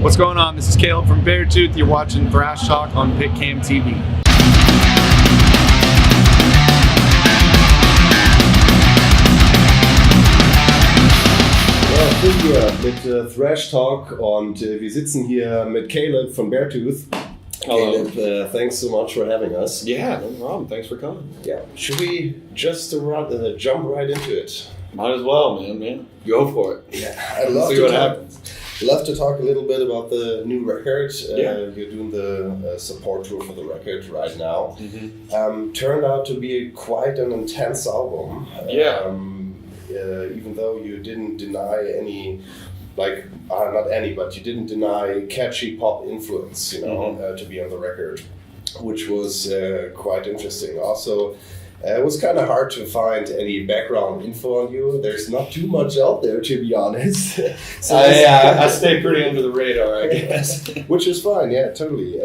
What's going on? This is Caleb from Beartooths. You're watching Thrash Talk on PITCAM TV. Ja, ich bin hier mit Thrash Talk und wir sitzen hier mit Caleb von Beartooths. Hello. Caleb, thanks so much for having us. Yeah, no problem. Thanks for coming. Yeah, should we just jump right into it? Might as well, man. Go for it. Yeah, I'd love see what happens. Love to talk a little bit about the new record. Yeah. You're doing the support tour for the record right now. Mm-hmm. Turned out to be quite an intense album. Yeah. Even though you didn't deny any, not any, but you didn't deny catchy pop influence, to be on the record, which was quite interesting. Also, it was kind of hard to find any background info on you. There's not too much out there, to be honest. I stay pretty under the radar, I guess. Which is fine, yeah, totally.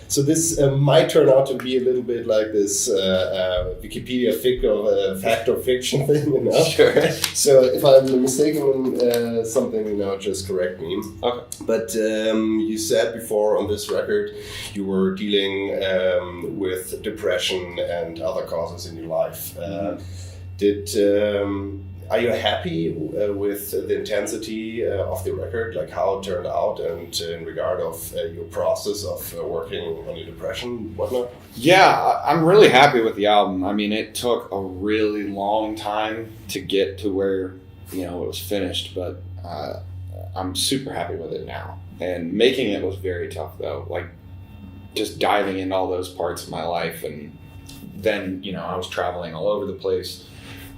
So this might turn out to be a little bit like this Wikipedia fact or fiction thing, Sure. So if I'm mistaken in something, just correct me. Okay. But you said before on this record you were dealing with depression and other causes in your life. Are you happy with the intensity of the record, like how it turned out, and in regard of your process of working on your depression, whatnot? Yeah, I'm really happy with the album. I mean, it took a really long time to get to where, it was finished, but I'm super happy with it now. And making it was very tough, though. Like, just diving into all those parts of my life. And then, I was traveling all over the place,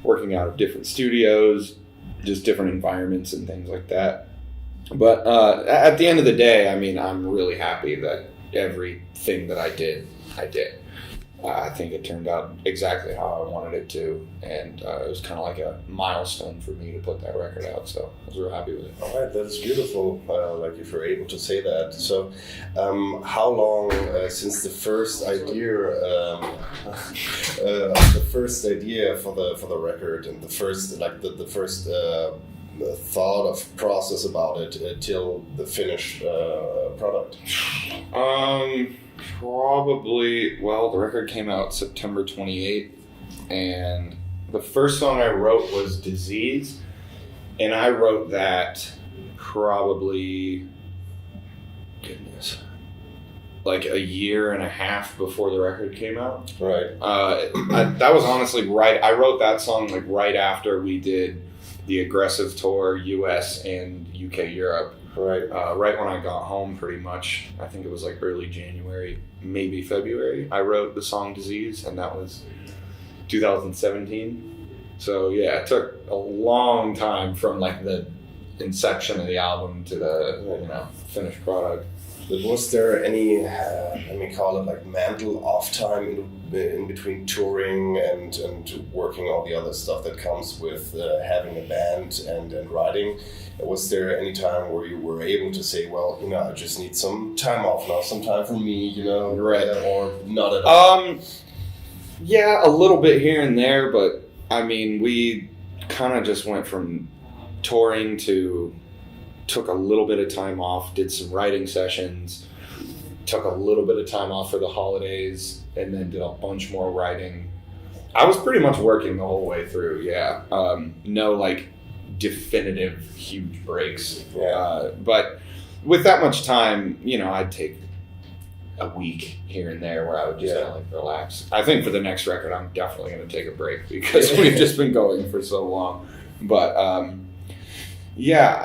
working out of different studios, just different environments and things like that. But at the end of the day, I mean, I'm really happy that everything that I did. I think it turned out exactly how I wanted it to, and it was kind of like a milestone for me to put that record out, so I was real happy with it. All right, that's beautiful, if you're able to say that. So, how long since the first idea for the record and the first thought of process about it till the finished product? Probably, the record came out September 28th, and the first song I wrote was Disease, and I wrote that probably, like a year and a half before the record came out. Right. That was honestly right. I wrote that song like right after we did the Aggressive tour, US and UK Europe. Right. Right when I got home, pretty much. I think it was like early January, maybe February. I wrote the song Disease, and that was 2017. So yeah, it took a long time from like the inception of the album to the finished product. But was there any, let me call it like mental off time in between touring and working all the other stuff that comes with having a band and writing? Was there any time where you were able to say, well, I just need some time off now, some time for me, right. Or not at all? Yeah, a little bit here and there, but I mean, we kind of just went from touring to took a little bit of time off, did some writing sessions, took a little bit of time off for the holidays, and then did a bunch more writing. I was pretty much working the whole way through, yeah. No, like, definitive huge breaks. Yeah. But with that much time, I'd take a week here and there where I would just kind of like relax. I think for the next record, I'm definitely going to take a break because we've just been going for so long. But, I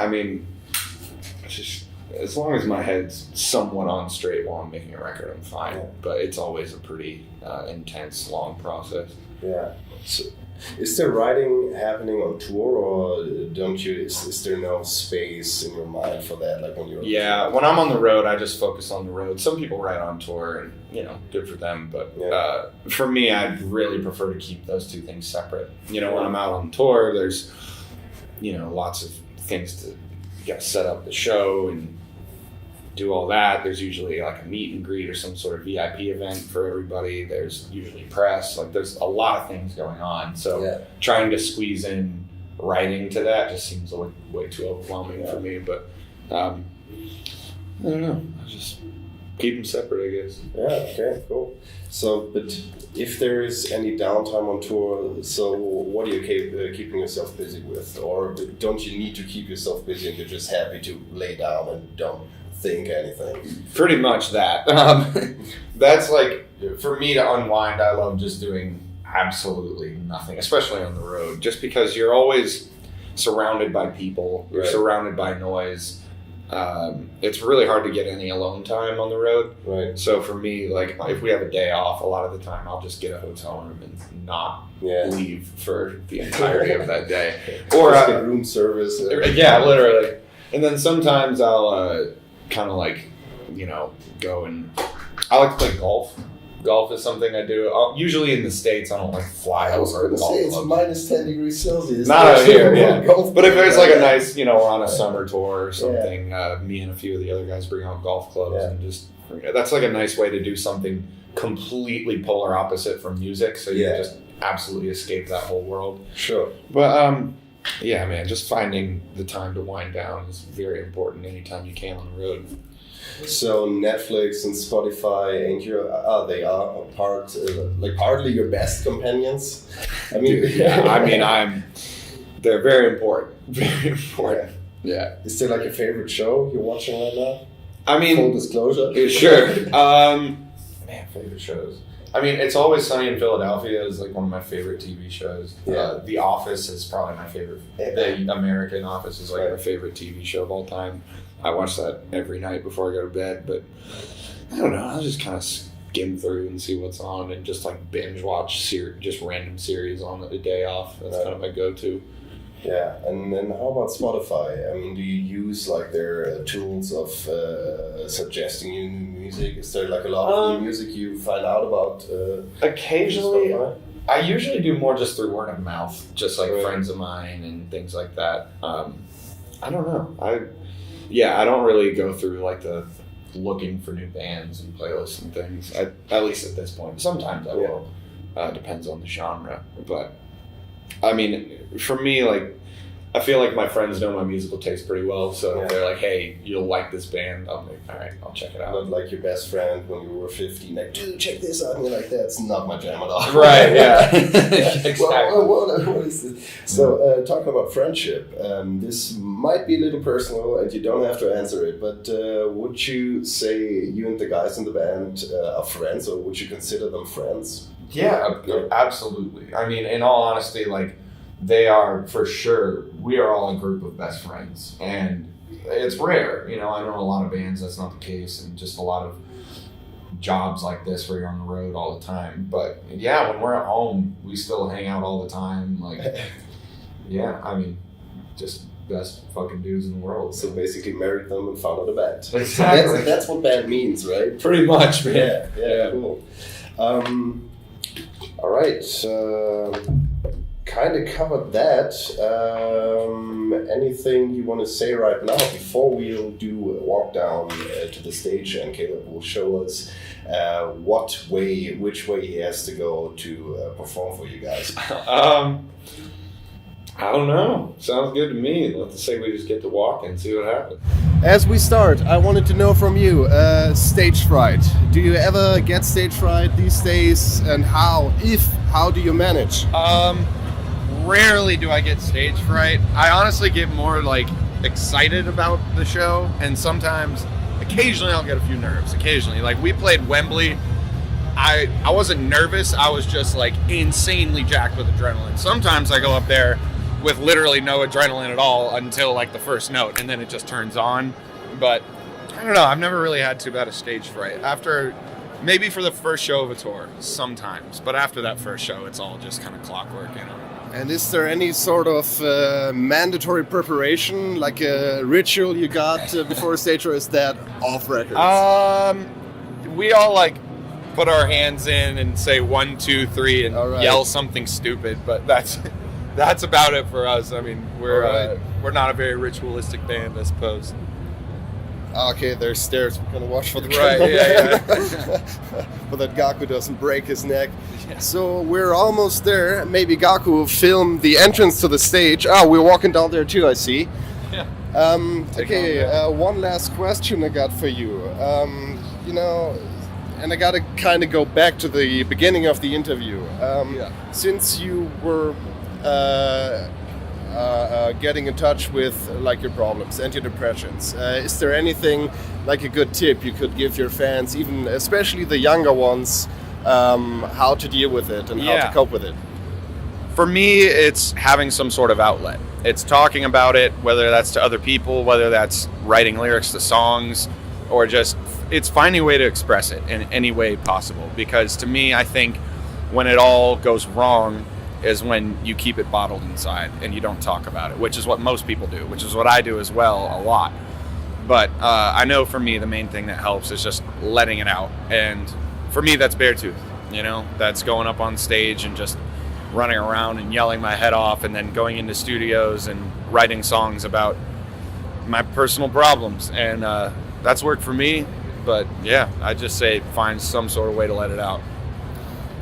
mean, just as long as my head's somewhat on straight while I'm making a record, I'm fine. Yeah. But it's always a pretty intense, long process. Yeah. So, is there writing happening on tour, or is there no space in your mind for that? Like when you're when I'm on the road, I just focus on the road. Some people write on tour, and good for them. But for me, I'd really prefer to keep those two things separate. When I'm out on tour, there's lots of things to set up the show and do all that. There's usually like a meet and greet or some sort of VIP event for everybody. There's usually press. Like there's a lot of things going on. So trying to squeeze in writing to that just seems way too overwhelming for me. But I don't know. I just keep them separate, I guess. Yeah, okay, cool. So, but if there is any downtime on tour, so what are you keeping yourself busy with? Or don't you need to keep yourself busy and you're just happy to lay down and don't think anything? Pretty much that. That's like, for me to unwind, I love just doing absolutely nothing, especially on the road, just because you're always surrounded by people, you're surrounded by noise. It's really hard to get any alone time on the road. Right. So for me, like if we have a day off, a lot of the time I'll just get a hotel room and not leave for the entirety of that day. Or just get room service. Yeah, literally. And then sometimes I'll kind of like, go and I like to play golf. Golf is something I do. Usually in the States, I don't like fly over the golf it's club. minus 10 degrees Celsius. Not out here, yeah. Golf But if there's like a nice, we're on a summer tour or something, me and a few of the other guys bring out golf clubs and just, that's like a nice way to do something completely polar opposite from music. So you just absolutely escape that whole world. Sure. But, yeah, man, just finding the time to wind down is very important anytime you can on the road. So Netflix and Spotify, they are partly your best companions. I mean, they're very important. Very important. Yeah. Is there like a favorite show you're watching right now? I mean, full disclosure. Sure. Man, favorite shows. I mean, It's Always Sunny in Philadelphia is like one of my favorite TV shows. Yeah. The Office is probably my favorite. The American Office is like my favorite TV show of all time. I watch that every night before I go to bed, but I don't know. I'll just kind of skim through and see what's on and just like binge watch just random series on the day off. That's kind of my go-to. Yeah, and then how about Spotify? I mean, do you use like their tools of suggesting you new music? Is there like a lot of new music you find out about? Occasionally, I usually do more just through word of mouth, just like friends of mine and things like that. I don't know. I don't really go through like the looking for new bands and playlists and things. At least at this point. Sometimes I will. Depends on the genre. But I mean, for me, like I feel like my friends know my musical taste pretty well. So if they're like, "Hey, you'll like this band," I'm like, "All right, I'll check it out." Not like your best friend when you were 15, like, "Dude, check this out." And you're like, "That's not my jam at all." Right? Yeah. Exactly. What is this? So, talking about friendship, this might be a little personal, and you don't have to answer it. But would you say you and the guys in the band are friends, or would you consider them friends? Yeah, absolutely. I mean, in all honesty, like. They are, for sure, we are all a group of best friends. And it's rare. I know a lot of bands that's not the case, and just a lot of jobs like this where you're on the road all the time. But yeah, when we're at home, we still hang out all the time. Like, yeah, I mean, just best fucking dudes in the world. So basically married them and founded a band. Exactly. That's what band means, right? Pretty much, man. Yeah, cool. All right. Kind of covered that. Anything you want to say right now before we'll do a walk down to the stage and Caleb will show us which way he has to go to perform for you guys? I don't know. Sounds good to me. Let's say we just get to walk and see what happens. As we start, I wanted to know from you, stage fright. Do you ever get stage fright these days, and how do you manage? Rarely do I get stage fright. I honestly get more like excited about the show, and occasionally I'll get a few nerves. Occasionally, like we played Wembley, I wasn't nervous. I was just like insanely jacked with adrenaline. Sometimes I go up there with literally no adrenaline at all until like the first note, and then it just turns on. But I don't know. I've never really had too bad a stage fright. Maybe for the first show of a tour, sometimes. But after that first show, it's all just kind of clockwork, And is there any sort of mandatory preparation, like a ritual you got before a stage, or is that off record? We all like put our hands in and say 1, 2, 3 and yell something stupid, but that's about it for us. I mean, we're not a very ritualistic band, I suppose. Okay, there's stairs. We're gonna watch for the camera. Right, yeah. But that Gaku doesn't break his neck. Yeah. So we're almost there. Maybe Gaku will film the entrance to the stage. We're walking down there too, I see. Okay, one last question I got for you. You know, and I gotta kind of go back to the beginning of the interview. Since you were getting in touch with like your problems and your depressions, is there anything like a good tip you could give your fans, even especially the younger ones, how to deal with it and how to cope with it? For me, it's having some sort of outlet. It's talking about it, whether that's to other people, whether that's writing lyrics to songs, or just it's finding a way to express it in any way possible. Because to me, I think when it all goes wrong is when you keep it bottled inside and you don't talk about it, which is what most people do, which is what I do as well a lot. But I know for me, the main thing that helps is just letting it out. And for me, that's Beartooth, you know, that's going up on stage and just running around and yelling my head off, and then going into studios and writing songs about my personal problems. And that's worked for me. But yeah, I just say find some sort of way to let it out.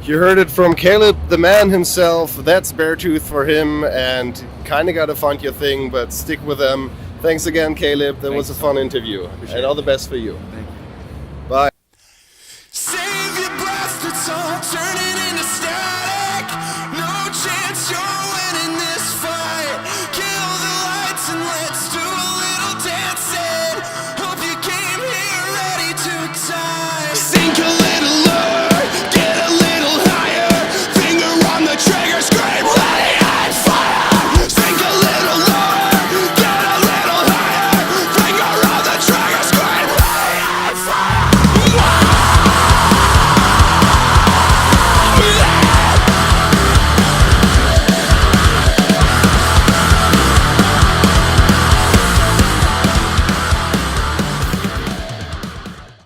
You heard it from Caleb, the man himself. That's Beartooth for him, and kind of got to find your thing, but stick with them. Thanks again, Caleb. That was a fun interview. And all the best for you. Thank you.